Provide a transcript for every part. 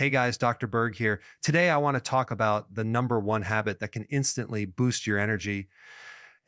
Hey guys, Dr. Berg here. Today I want to talk about the number one habit that can instantly boost your energy.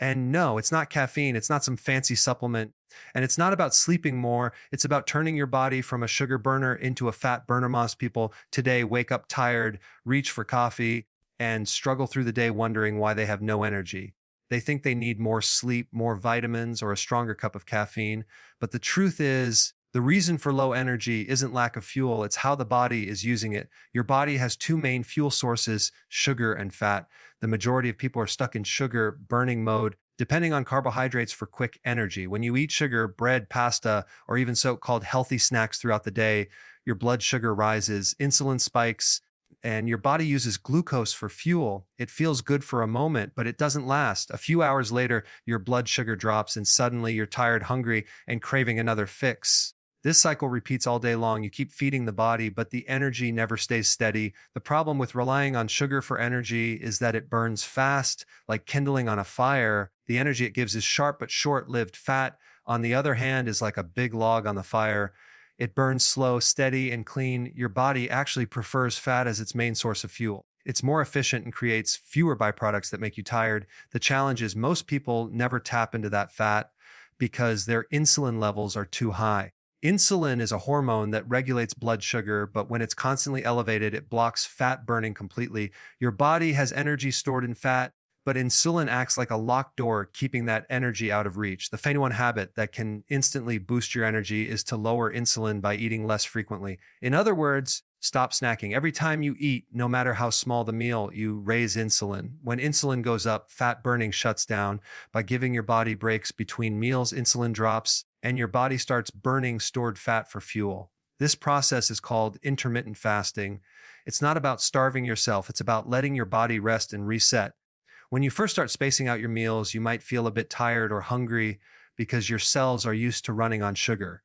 And no, it's not caffeine, it's not some fancy supplement, and it's not about sleeping more. It's about turning your body from a sugar burner into a fat burner. Most people today wake up tired, reach for coffee, and struggle through the day wondering why they have no energy. They think they need more sleep, more vitamins, or a stronger cup of caffeine. But the truth is, the reason for low energy isn't lack of fuel, it's how the body is using it. Your body has two main fuel sources, sugar and fat. The majority of people are stuck in sugar burning mode, depending on carbohydrates for quick energy. When you eat sugar, bread, pasta, or even so-called healthy snacks throughout the day, your blood sugar rises, insulin spikes, and your body uses glucose for fuel. It feels good for a moment, but it doesn't last. A few hours later, your blood sugar drops and suddenly you're tired, hungry, and craving another fix. This cycle repeats all day long. You keep feeding the body, but the energy never stays steady. The problem with relying on sugar for energy is that it burns fast, like kindling on a fire. The energy it gives is sharp but short-lived. Fat, on the other hand, is like a big log on the fire. It burns slow, steady, and clean. Your body actually prefers fat as its main source of fuel. It's more efficient and creates fewer byproducts that make you tired. The challenge is most people never tap into that fat because their insulin levels are too high. Insulin is a hormone that regulates blood sugar, but when it's constantly elevated, it blocks fat burning completely. Your body has energy stored in fat, but insulin acts like a locked door, keeping that energy out of reach. The famous one habit that can instantly boost your energy is to lower insulin by eating less frequently. In other words, stop snacking. Every time you eat, no matter how small the meal, you raise insulin. When insulin goes up, fat burning shuts down. By giving your body breaks between meals, insulin drops, and your body starts burning stored fat for fuel. This process is called intermittent fasting. It's not about starving yourself, it's about letting your body rest and reset. When you first start spacing out your meals, you might feel a bit tired or hungry because your cells are used to running on sugar.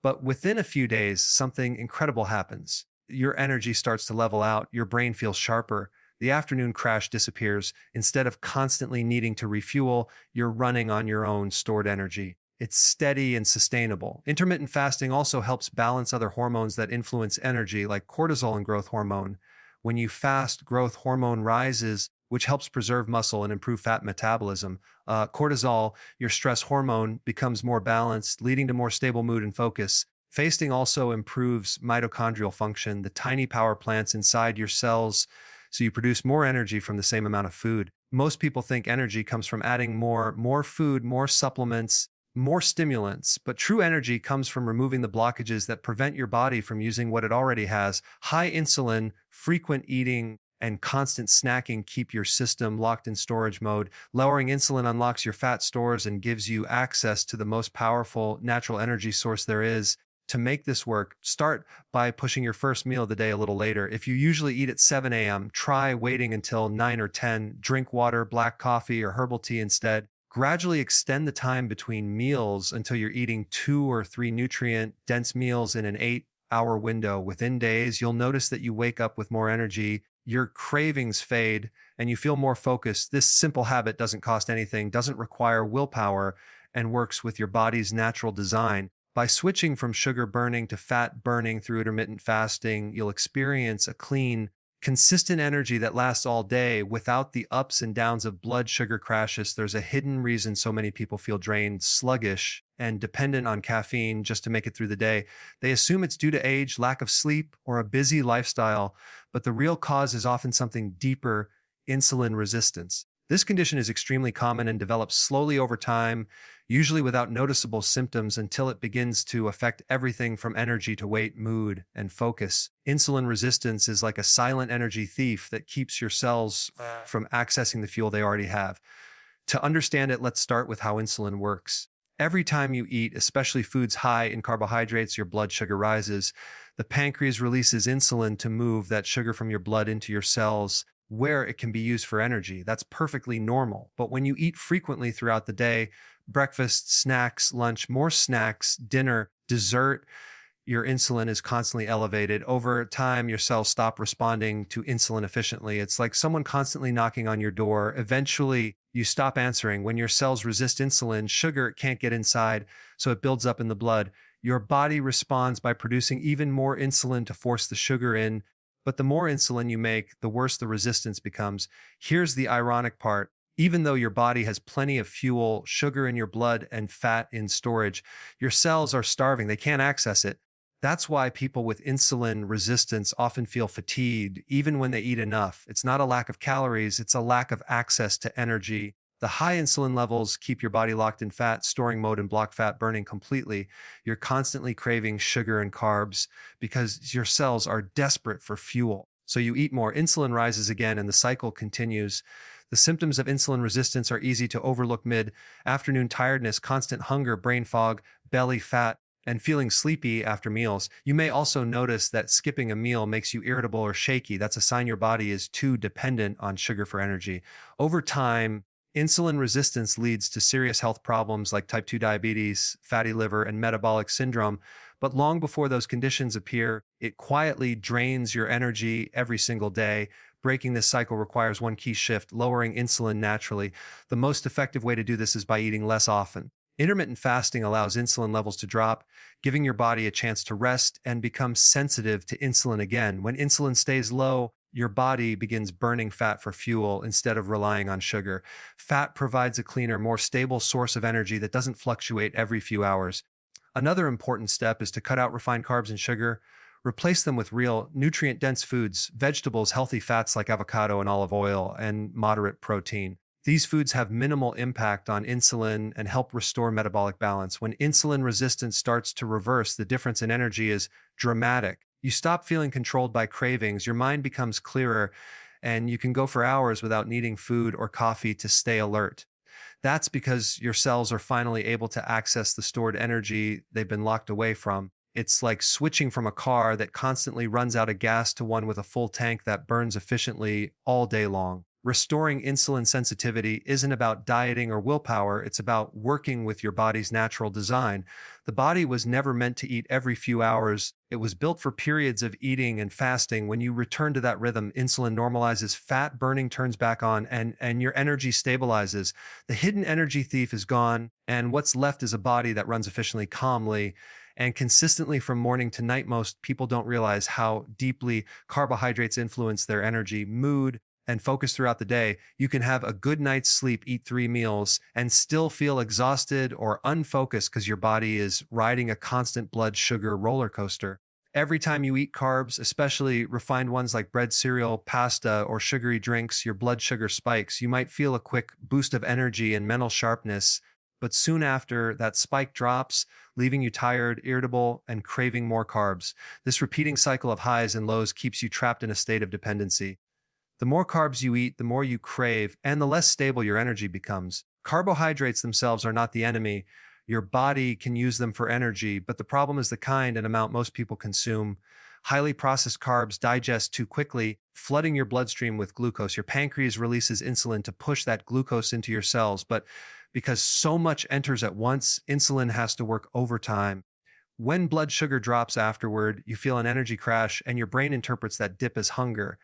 But within a few days, something incredible happens. Your energy starts to level out, your brain feels sharper, the afternoon crash disappears. Instead of constantly needing to refuel, you're running on your own stored energy. It's steady and sustainable. Intermittent fasting also helps balance other hormones that influence energy, like cortisol and growth hormone. When you fast, growth hormone rises, which helps preserve muscle and improve fat metabolism. Cortisol, your stress hormone, becomes more balanced, leading to more stable mood and focus. Fasting also improves mitochondrial function, the tiny power plants inside your cells, so you produce more energy from the same amount of food. Most people think energy comes from adding more food, more supplements, more stimulants, but true energy comes from removing the blockages that prevent your body from using what it already has. High insulin, frequent eating, and constant snacking keep your system locked in storage mode. Lowering insulin unlocks your fat stores and gives you access to the most powerful natural energy source there is. To make this work, start by pushing your first meal of the day a little later. If you usually eat at 7 a.m., try waiting until 9 or 10. Drink water, black coffee, or herbal tea instead. Gradually extend the time between meals until you're eating 2 or 3 nutrient-dense meals in an 8-hour window. Within days, you'll notice that you wake up with more energy, your cravings fade, and you feel more focused. This simple habit doesn't cost anything, doesn't require willpower, and works with your body's natural design. By switching from sugar burning to fat burning through intermittent fasting, you'll experience a clean, consistent energy that lasts all day without the ups and downs of blood sugar crashes. There's a hidden reason so many people feel drained, sluggish, and dependent on caffeine just to make it through the day. They assume it's due to age, lack of sleep, or a busy lifestyle, but the real cause is often something deeper: insulin resistance. This condition is extremely common and develops slowly over time, usually without noticeable symptoms until it begins to affect everything from energy to weight, mood, and focus. Insulin resistance is like a silent energy thief that keeps your cells from accessing the fuel they already have. To understand it, let's start with how insulin works. Every time you eat, especially foods high in carbohydrates, your blood sugar rises. The pancreas releases insulin to move that sugar from your blood into your cells, where it can be used for energy. That's perfectly normal. But when you eat frequently throughout the day, breakfast, snacks, lunch, more snacks, dinner, dessert, your insulin is constantly elevated. Over time, your cells stop responding to insulin efficiently. It's like someone constantly knocking on your door. Eventually, you stop answering. When your cells resist insulin, sugar can't get inside, so it builds up in the blood. Your body responds by producing even more insulin to force the sugar in. But the more insulin you make, the worse the resistance becomes. Here's the ironic part. Even though your body has plenty of fuel, sugar in your blood, and fat in storage, your cells are starving. They can't access it. That's why people with insulin resistance often feel fatigued, even when they eat enough. It's not a lack of calories, it's a lack of access to energy. The high insulin levels keep your body locked in fat storing mode and block fat burning completely. You're constantly craving sugar and carbs because your cells are desperate for fuel. So you eat more, insulin rises again, and the cycle continues. The symptoms of insulin resistance are easy to overlook: mid afternoon tiredness, constant hunger, brain fog, belly fat, and feeling sleepy after meals. You may also notice that skipping a meal makes you irritable or shaky. That's a sign your body is too dependent on sugar for energy. Over time, insulin resistance leads to serious health problems like type 2 diabetes, fatty liver, and metabolic syndrome. But long before those conditions appear, it quietly drains your energy every single day. Breaking this cycle requires one key shift: lowering insulin naturally. The most effective way to do this is by eating less often. Intermittent fasting allows insulin levels to drop, giving your body a chance to rest and become sensitive to insulin again. When insulin stays low, your body begins burning fat for fuel instead of relying on sugar. Fat provides a cleaner, more stable source of energy that doesn't fluctuate every few hours. Another important step is to cut out refined carbs and sugar. Replace them with real, nutrient dense foods, vegetables, healthy fats like avocado and olive oil, and moderate protein. These foods have minimal impact on insulin and help restore metabolic balance. When insulin resistance starts to reverse, the difference in energy is dramatic. You stop feeling controlled by cravings, your mind becomes clearer, and you can go for hours without needing food or coffee to stay alert. That's because your cells are finally able to access the stored energy they've been locked away from. It's like switching from a car that constantly runs out of gas to one with a full tank that burns efficiently all day long. Restoring insulin sensitivity isn't about dieting or willpower, it's about working with your body's natural design. The body was never meant to eat every few hours. It was built for periods of eating and fasting. When you return to that rhythm, insulin normalizes, fat burning turns back on, and your energy stabilizes. The hidden energy thief is gone, and what's left is a body that runs efficiently, calmly, and consistently from morning to night. Most people don't realize how deeply carbohydrates influence their energy, mood, and focus throughout the day. You can have a good night's sleep, eat 3 meals, and still feel exhausted or unfocused because your body is riding a constant blood sugar roller coaster. Every time you eat carbs, especially refined ones like bread, cereal, pasta, or sugary drinks, your blood sugar spikes. You might feel a quick boost of energy and mental sharpness, but soon after, that spike drops, leaving you tired, irritable, and craving more carbs. This repeating cycle of highs and lows keeps you trapped in a state of dependency. The more carbs you eat, the more you crave, and the less stable your energy becomes. Carbohydrates themselves are not the enemy. Your body can use them for energy, but the problem is the kind and amount most people consume. Highly processed carbs digest too quickly, flooding your bloodstream with glucose. Your pancreas releases insulin to push that glucose into your cells, but because so much enters at once, insulin has to work overtime. When blood sugar drops afterward, you feel an energy crash, and your brain interprets that dip as hunger.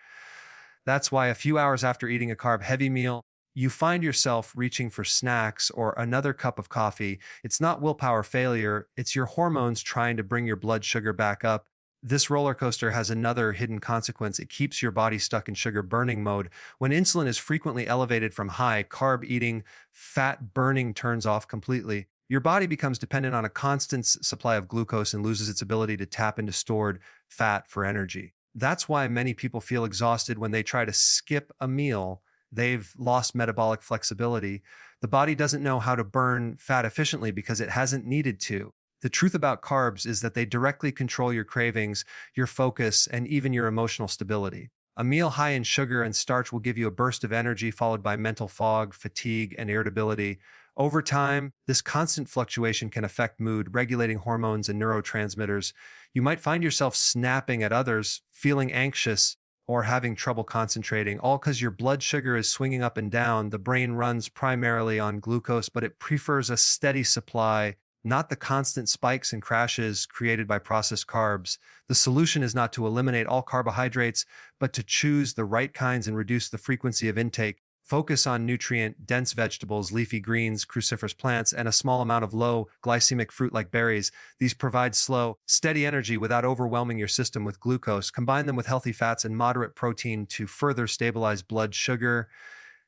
That's why a few hours after eating a carb-heavy meal, you find yourself reaching for snacks or another cup of coffee. It's not willpower failure, it's your hormones trying to bring your blood sugar back up. This roller coaster has another hidden consequence. It keeps your body stuck in sugar burning mode. When insulin is frequently elevated from high carb eating, fat burning turns off completely. Your body becomes dependent on a constant supply of glucose and loses its ability to tap into stored fat for energy. That's why many people feel exhausted when they try to skip a meal. They've lost metabolic flexibility. The body doesn't know how to burn fat efficiently because it hasn't needed to. The truth about carbs is that they directly control your cravings, your focus, and even your emotional stability. A meal high in sugar and starch will give you a burst of energy followed by mental fog, fatigue, and irritability. Over time, this constant fluctuation can affect mood, regulating hormones and neurotransmitters. You might find yourself snapping at others, feeling anxious, or having trouble concentrating, all because your blood sugar is swinging up and down. The brain runs primarily on glucose, but it prefers a steady supply, not the constant spikes and crashes created by processed carbs. The solution is not to eliminate all carbohydrates, but to choose the right kinds and reduce the frequency of intake. Focus on nutrient-dense vegetables, leafy greens, cruciferous plants, and a small amount of low glycemic fruit like berries. These provide slow, steady energy without overwhelming your system with glucose. Combine them with healthy fats and moderate protein to further stabilize blood sugar.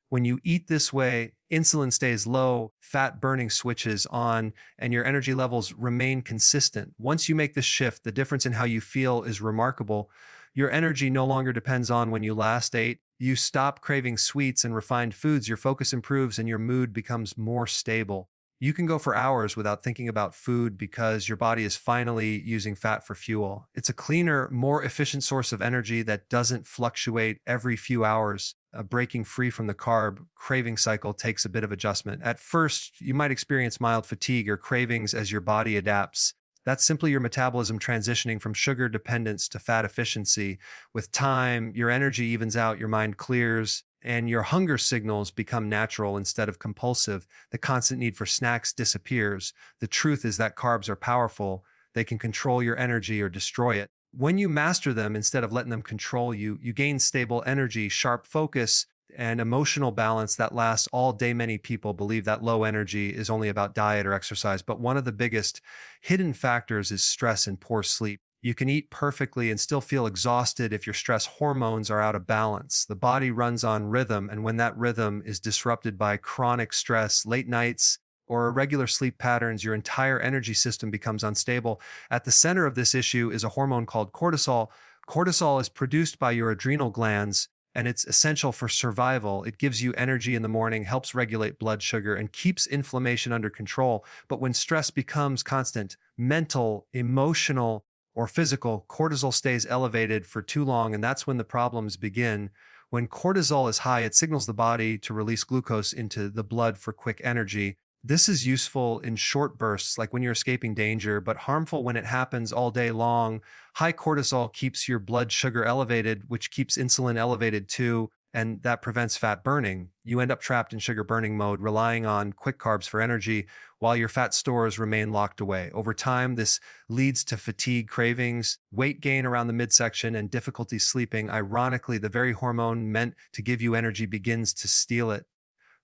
When you eat this way, insulin stays low, fat burning switches on, and your energy levels remain consistent. Once you make this shift, the difference in how you feel is remarkable. Your energy no longer depends on when you last ate. You stop craving sweets and refined foods, your focus improves, and your mood becomes more stable. You can go for hours without thinking about food because your body is finally using fat for fuel. It's a cleaner, more efficient source of energy that doesn't fluctuate every few hours. Breaking free from the carb craving cycle takes a bit of adjustment. At first, you might experience mild fatigue or cravings as your body adapts. That's simply your metabolism transitioning from sugar dependence to fat efficiency. With time, your energy evens out, your mind clears, and your hunger signals become natural instead of compulsive. The constant need for snacks disappears. The truth is that carbs are powerful. They can control your energy or destroy it. When you master them instead of letting them control you, you gain stable energy, sharp focus, and emotional balance that lasts all day. Many people believe that low energy is only about diet or exercise, but one of the biggest hidden factors is stress and poor sleep. You can eat perfectly and still feel exhausted if your stress hormones are out of balance. The body runs on rhythm, and when that rhythm is disrupted by chronic stress, late nights, or irregular sleep patterns, your entire energy system becomes unstable. At the center of this issue is a hormone called cortisol. Cortisol is produced by your adrenal glands, and it's essential for survival. It gives you energy in the morning, helps regulate blood sugar, and keeps inflammation under control. But when stress becomes constant, mental, emotional, or physical, cortisol stays elevated for too long, and that's when the problems begin. When cortisol is high, it signals the body to release glucose into the blood for quick energy. This is useful in short bursts, like when you're escaping danger, but harmful when it happens all day long. High cortisol keeps your blood sugar elevated, which keeps insulin elevated too, and that prevents fat burning. You end up trapped in sugar burning mode, relying on quick carbs for energy while your fat stores remain locked away. Over time, this leads to fatigue, cravings, weight gain around the midsection, and difficulty sleeping. Ironically, the very hormone meant to give you energy begins to steal it.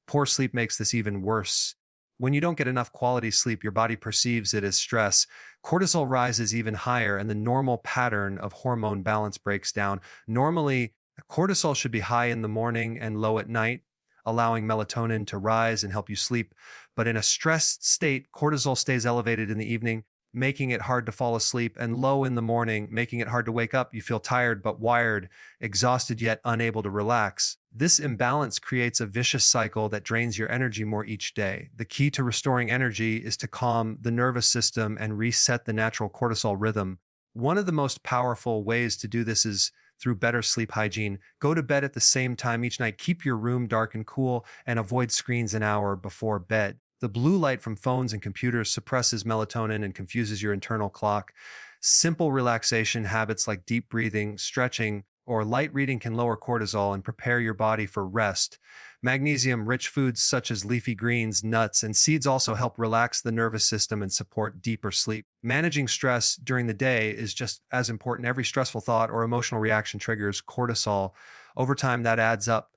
Poor sleep makes this even worse. When you don't get enough quality sleep, your body perceives it as stress. Cortisol rises even higher, and the normal pattern of hormone balance breaks down. Normally, cortisol should be high in the morning and low at night, allowing melatonin to rise and help you sleep. But in a stressed state, cortisol stays elevated in the evening, making it hard to fall asleep, and low in the morning, making it hard to wake up. You feel tired but wired, exhausted yet unable to relax. This imbalance creates a vicious cycle that drains your energy more each day. The key to restoring energy is to calm the nervous system and reset the natural cortisol rhythm. One of the most powerful ways to do this is through better sleep hygiene. Go to bed at the same time each night. Keep your room dark and cool, and avoid screens an hour before bed. The blue light from phones and computers suppresses melatonin and confuses your internal clock. Simple relaxation habits like deep breathing, stretching, or light reading can lower cortisol and prepare your body for rest. Magnesium-rich foods such as leafy greens, nuts, and seeds also help relax the nervous system and support deeper sleep. Managing stress during the day is just as important. Every stressful thought or emotional reaction triggers cortisol. Over time, that adds up.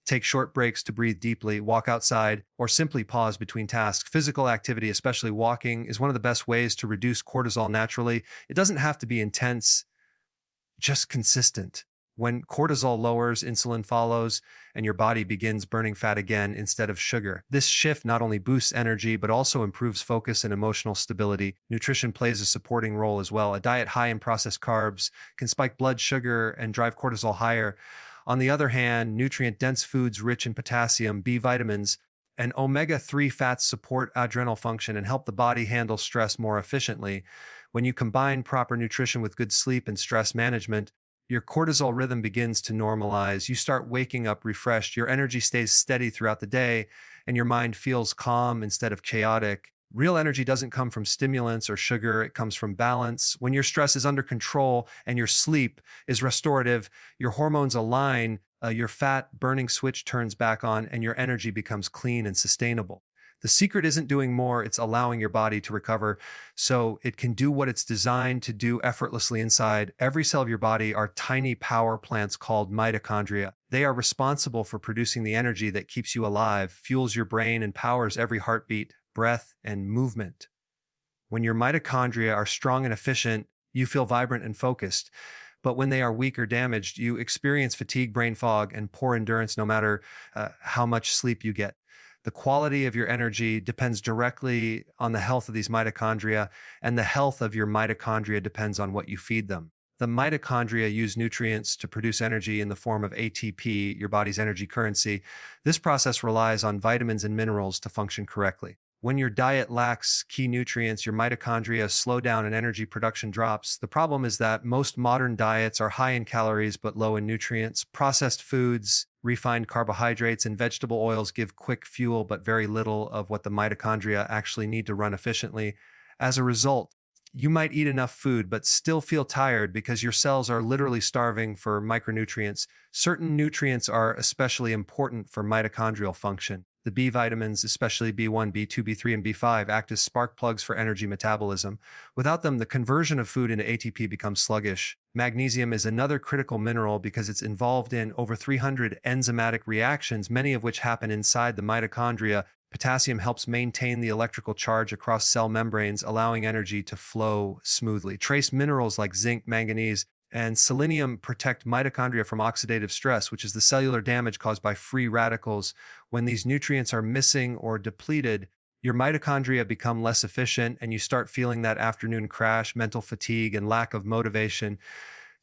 Take short breaks to breathe deeply, walk outside, or simply pause between tasks. Physical activity, especially walking, is one of the best ways to reduce cortisol naturally. It doesn't have to be intense, just consistent. When cortisol lowers, insulin follows, and your body begins burning fat again instead of sugar. This shift not only boosts energy, but also improves focus and emotional stability. Nutrition plays a supporting role as well. A diet high in processed carbs can spike blood sugar and drive cortisol higher. On the other hand, nutrient-dense foods rich in potassium, B vitamins, and omega-3 fats support adrenal function and help the body handle stress more efficiently. When you combine proper nutrition with good sleep and stress management, your cortisol rhythm begins to normalize. You start waking up refreshed, your energy stays steady throughout the day, and your mind feels calm instead of chaotic. Real energy doesn't come from stimulants or sugar, it comes from balance. When your stress is under control and your sleep is restorative, your hormones align, your fat burning switch turns back on, and your energy becomes clean and sustainable. The secret isn't doing more, it's allowing your body to recover so it can do what it's designed to do effortlessly inside. Every cell of your body are tiny power plants called mitochondria. They are responsible for producing the energy that keeps you alive, fuels your brain, and powers every heartbeat, breath, and movement. When your mitochondria are strong and efficient, you feel vibrant and focused. But when they are weak or damaged, you experience fatigue, brain fog, and poor endurance no matter how much sleep you get. The quality of your energy depends directly on the health of these mitochondria, and the health of your mitochondria depends on what you feed them. The mitochondria use nutrients to produce energy in the form of ATP, your body's energy currency. This process relies on vitamins and minerals to function correctly. When your diet lacks key nutrients, your mitochondria slow down and energy production drops. The problem is that most modern diets are high in calories but low in nutrients. Processed foods, refined carbohydrates, and vegetable oils give quick fuel but very little of what the mitochondria actually need to run efficiently. As a result, you might eat enough food but still feel tired because your cells are literally starving for micronutrients. Certain nutrients are especially important for mitochondrial function. The B vitamins, especially B1, B2, B3, and B5, act as spark plugs for energy metabolism. Without them, the conversion of food into ATP becomes sluggish. Magnesium is another critical mineral because it's involved in over 300 enzymatic reactions, many of which happen inside the mitochondria. Potassium helps maintain the electrical charge across cell membranes, allowing energy to flow smoothly. Trace minerals like zinc, manganese, and selenium protect mitochondria from oxidative stress, which is the cellular damage caused by free radicals. When these nutrients are missing or depleted, your mitochondria become less efficient and you start feeling that afternoon crash, mental fatigue, and lack of motivation.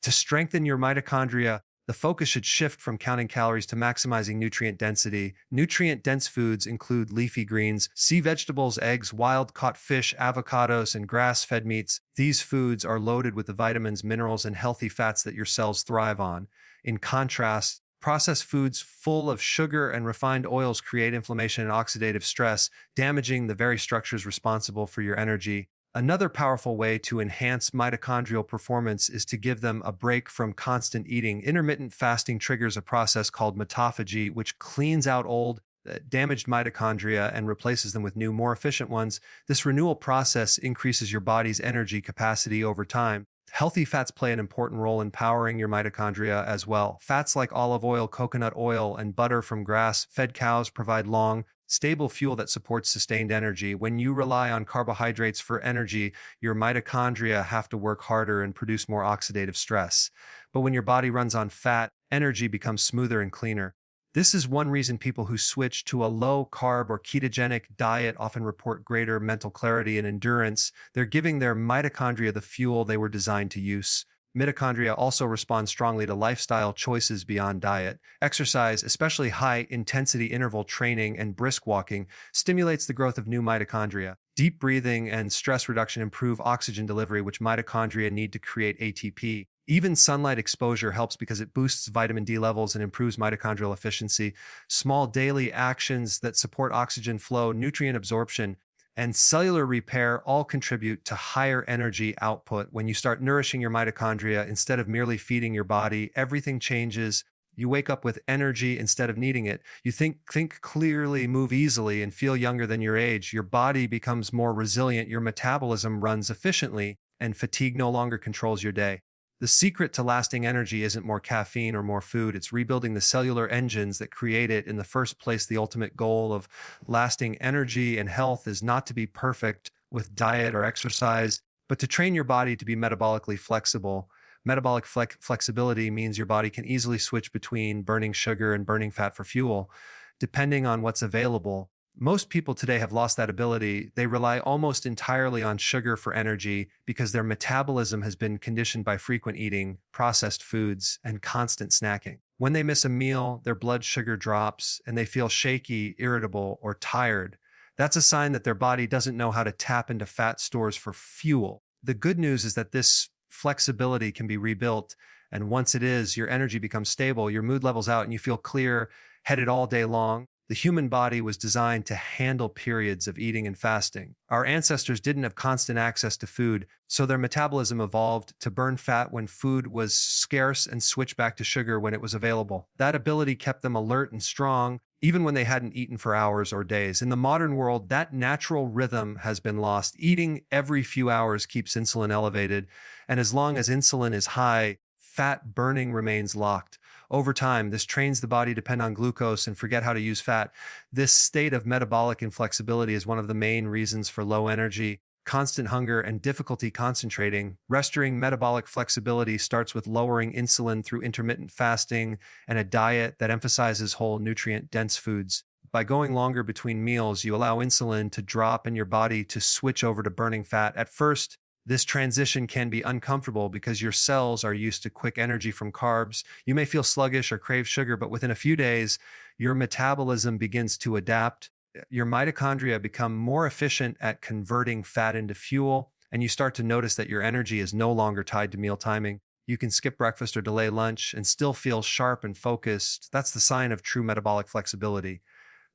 To strengthen your mitochondria, the focus should shift from counting calories to maximizing nutrient density. Nutrient-dense foods include leafy greens, sea vegetables, eggs, wild-caught fish, avocados, and grass-fed meats. These foods are loaded with the vitamins, minerals, and healthy fats that your cells thrive on. In contrast, processed foods full of sugar and refined oils create inflammation and oxidative stress, damaging the very structures responsible for your energy. Another powerful way to enhance mitochondrial performance is to give them a break from constant eating. Intermittent fasting triggers a process called autophagy, which cleans out old, damaged mitochondria and replaces them with new, more efficient ones. This renewal process increases your body's energy capacity over time. Healthy fats play an important role in powering your mitochondria as well. Fats like olive oil, coconut oil, and butter from grass-fed cows provide long, stable fuel that supports sustained energy. When you rely on carbohydrates for energy, your mitochondria have to work harder and produce more oxidative stress. But when your body runs on fat, energy becomes smoother and cleaner. This is one reason people who switch to a low-carb or ketogenic diet often report greater mental clarity and endurance. They're giving their mitochondria the fuel they were designed to use. Mitochondria also respond strongly to lifestyle choices beyond diet. Exercise, especially high-intensity interval training and brisk walking, stimulates the growth of new mitochondria. Deep breathing and stress reduction improve oxygen delivery, which mitochondria need to create ATP. Even sunlight exposure helps because it boosts vitamin D levels and improves mitochondrial efficiency. Small daily actions that support oxygen flow, nutrient absorption, and cellular repair all contribute to higher energy output. When you start nourishing your mitochondria instead of merely feeding your body, everything changes. You wake up with energy instead of needing it. You think clearly, move easily, and feel younger than your age. Your body becomes more resilient, your metabolism runs efficiently, and fatigue no longer controls your day. The secret to lasting energy isn't more caffeine or more food. It's rebuilding the cellular engines that create it in the first place. The ultimate goal of lasting energy and health is not to be perfect with diet or exercise, but to train your body to be metabolically flexible. Metabolic flexibility means your body can easily switch between burning sugar and burning fat for fuel, depending on what's available. Most people today have lost that ability. They rely almost entirely on sugar for energy because their metabolism has been conditioned by frequent eating, processed foods, and constant snacking. When they miss a meal, their blood sugar drops and they feel shaky, irritable, or tired. That's a sign that their body doesn't know how to tap into fat stores for fuel. The good news is that this flexibility can be rebuilt, and once it is, your energy becomes stable, your mood levels out, and you feel clear-headed all day long. The human body was designed to handle periods of eating and fasting. Our ancestors didn't have constant access to food, so their metabolism evolved to burn fat when food was scarce and switch back to sugar when it was available. That ability kept them alert and strong, even when they hadn't eaten for hours or days. In the modern world, that natural rhythm has been lost. Eating every few hours keeps insulin elevated, and as long as insulin is high, fat burning remains locked. Over time, this trains the body to depend on glucose and forget how to use fat. This state of metabolic inflexibility is one of the main reasons for low energy, constant hunger, and difficulty concentrating. Restoring metabolic flexibility starts with lowering insulin through intermittent fasting and a diet that emphasizes whole nutrient dense foods. By going longer between meals, you allow insulin to drop and your body to switch over to burning fat. At first, this transition can be uncomfortable because your cells are used to quick energy from carbs. You may feel sluggish or crave sugar, but within a few days, your metabolism begins to adapt. Your mitochondria become more efficient at converting fat into fuel, and you start to notice that your energy is no longer tied to meal timing. You can skip breakfast or delay lunch and still feel sharp and focused. That's the sign of true metabolic flexibility.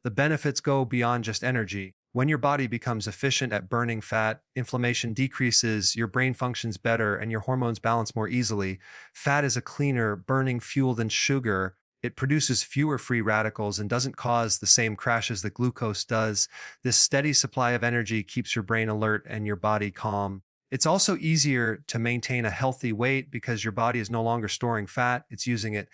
The benefits go beyond just energy. When your body becomes efficient at burning fat, inflammation decreases, your brain functions better, and your hormones balance more easily. Fat is a cleaner, burning fuel than sugar. It produces fewer free radicals and doesn't cause the same crashes that glucose does. This steady supply of energy keeps your brain alert and your body calm. It's also easier to maintain a healthy weight because your body is no longer storing fat, it's using it.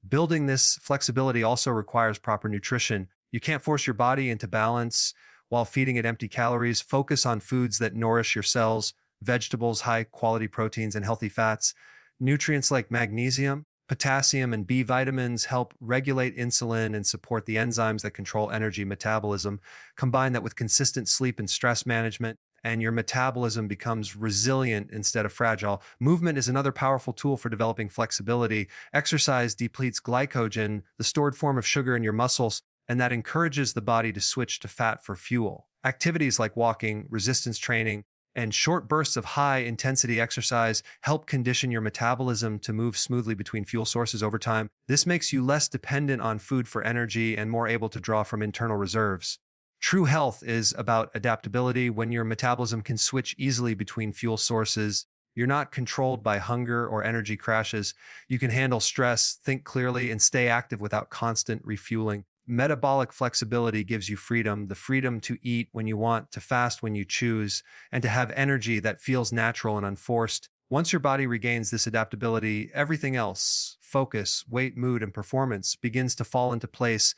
Building this flexibility also requires proper nutrition. You can't force your body into balance while feeding it empty calories. Focus on foods that nourish your cells, vegetables, high quality proteins, and healthy fats. Nutrients like magnesium, potassium, and B vitamins help regulate insulin and support the enzymes that control energy metabolism. Combine that with consistent sleep and stress management, and your metabolism becomes resilient instead of fragile. Movement is another powerful tool for developing flexibility. Exercise depletes glycogen, the stored form of sugar in your muscles, and that encourages the body to switch to fat for fuel. Activities like walking, resistance training, and short bursts of high-intensity exercise help condition your metabolism to move smoothly between fuel sources over time. This makes you less dependent on food for energy and more able to draw from internal reserves. True health is about adaptability. When your metabolism can switch easily between fuel sources, you're not controlled by hunger or energy crashes. You can handle stress, think clearly, and stay active without constant refueling. Metabolic flexibility gives you freedom, the freedom to eat when you want, to fast when you choose, and to have energy that feels natural and unforced. Once your body regains this adaptability, everything else, focus, weight, mood, and performance, begins to fall into place.